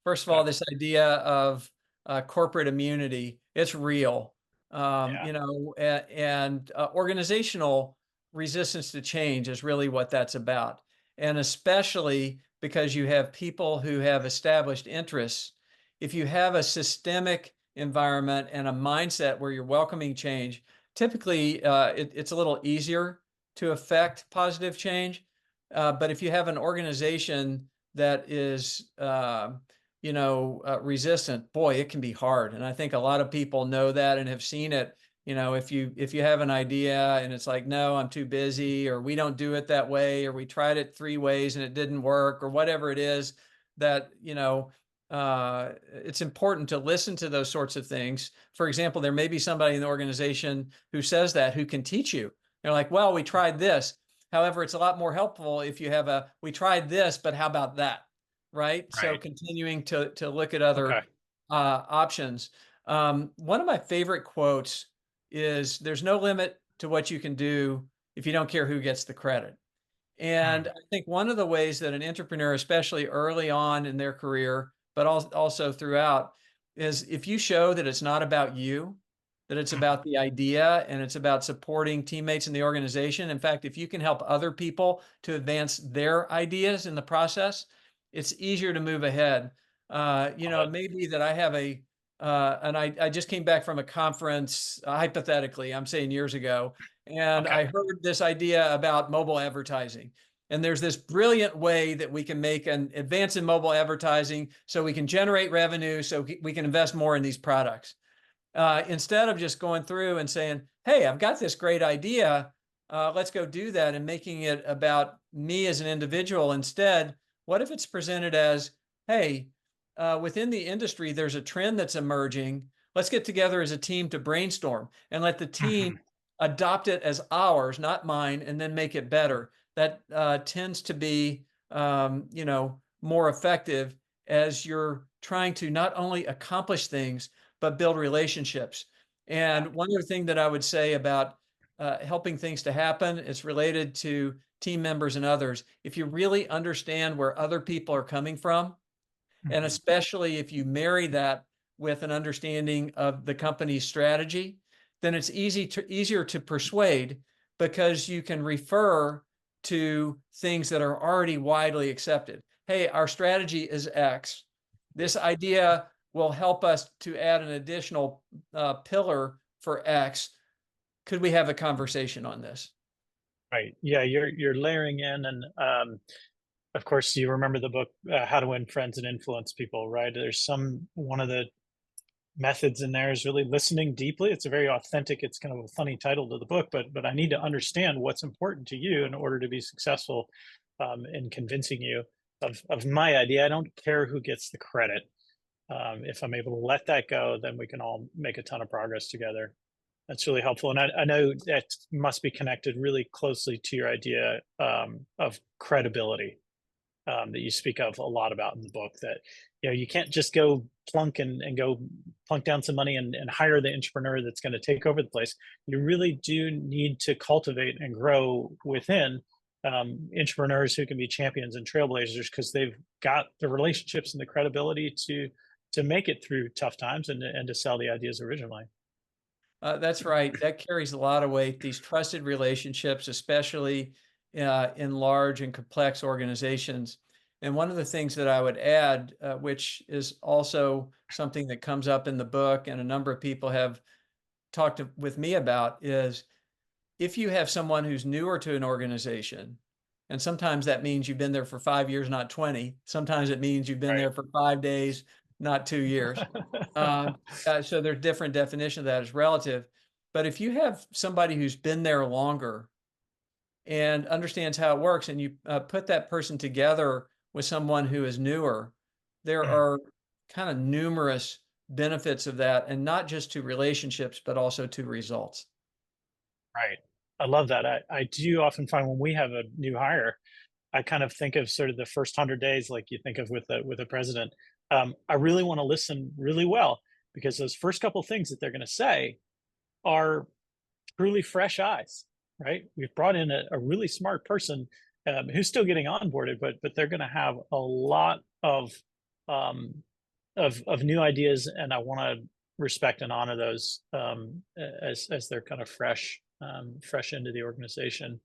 First of Okay. all, this idea of corporate immunity, it's real. Yeah. Organizational resistance to change is really what that's about. And especially because you have people who have established interests, if you have a systemic environment and a mindset where you're welcoming change, typically it's a little easier to affect positive change. But if you have an organization that is resistant, boy, it can be hard. And I think a lot of people know that and have seen it. If you have an idea and it's like, no, I'm too busy, or we don't do it that way, or we tried it 3 ways and it didn't work, or whatever it is, that it's important to listen to those sorts of things. For example, there may be somebody in the organization who says that, who can teach you. They're like, well, we tried this. However, it's a lot more helpful if you have we tried this, but how about that? Right? So Right. continuing to look at other Okay. options. One of my favorite quotes is, there's no limit to what you can do if you don't care who gets the credit. And Hmm. I think one of the ways that an entrepreneur, especially early on in their career, but also throughout, is if you show that it's not about you, that it's Hmm. about the idea and it's about supporting teammates in the organization. In fact, if you can help other people to advance their ideas in the process, it's easier to move ahead. Love It it. may be that I have and I just came back from a conference, hypothetically, I'm saying years ago, and Okay. I heard this idea about mobile advertising. And there's this brilliant way that we can make an advance in mobile advertising so we can generate revenue, so we can invest more in these products. Instead of just going through and saying, hey, I've got this great idea, let's go do that, and making it about me as an individual. Instead, what if it's presented as, hey, within the industry, there's a trend that's emerging. Let's get together as a team to brainstorm and let the team Hmm. adopt it as ours, not mine, and then make it better. That tends to be, more effective as you're trying to not only accomplish things, but build relationships. Yeah. And one other thing that I would say about helping things to happen, it's related to team members and others. If you really understand where other people are coming from, and Hmm. especially if you marry that with an understanding of the company's strategy, then it's easier to persuade, because you can refer to things that are already widely accepted. Hey, our strategy is X. This idea will help us to add an additional pillar for X. Could we have a conversation on this? Right. Yeah. You're layering in, and of course, you remember the book How to Win Friends and Influence People, right? There's one of the methods in there is really listening deeply. It's a very authentic. It's kind of a funny title to the book, but I need to understand what's important to you in order to be successful in convincing you of my idea. I don't care who gets the credit. If I'm able to let that go, then we can all make a ton of progress together. That's really helpful. And I know that must be connected really closely to your idea of credibility that you speak of a lot about in the book. That you can't just go plunk and go plunk down some money and hire the entrepreneur that's going to take over the place. You really do need to cultivate and grow within entrepreneurs who can be champions and trailblazers, because they've got the relationships and the credibility to make it through tough times and to sell the ideas originally. That's right. That carries a lot of weight. These trusted relationships, especially in large and complex organizations. And one of the things that I would add, which is also something that comes up in the book and a number of people have with me about, is if you have someone who's newer to an organization, and sometimes that means you've been there for 5 years, not 20. Sometimes it means you've been Right. there for 5 days, not 2 years. Um, so there's different definition of that is relative. But if you have somebody who's been there longer and understands how it works, and you put that person together with someone who is newer, there are kind of numerous benefits of that, and not just to relationships, but also to results. Right. I love that. I do often find when we have a new hire, I kind of think of sort of the first 100 days, like you think of with a president. I really want to listen really well, because those first couple of things that they're going to say are truly fresh eyes, right? We've brought in a really smart person who's still getting onboarded, but they're going to have a lot of of new ideas, and I want to respect and honor those as they're kind of fresh into the organization.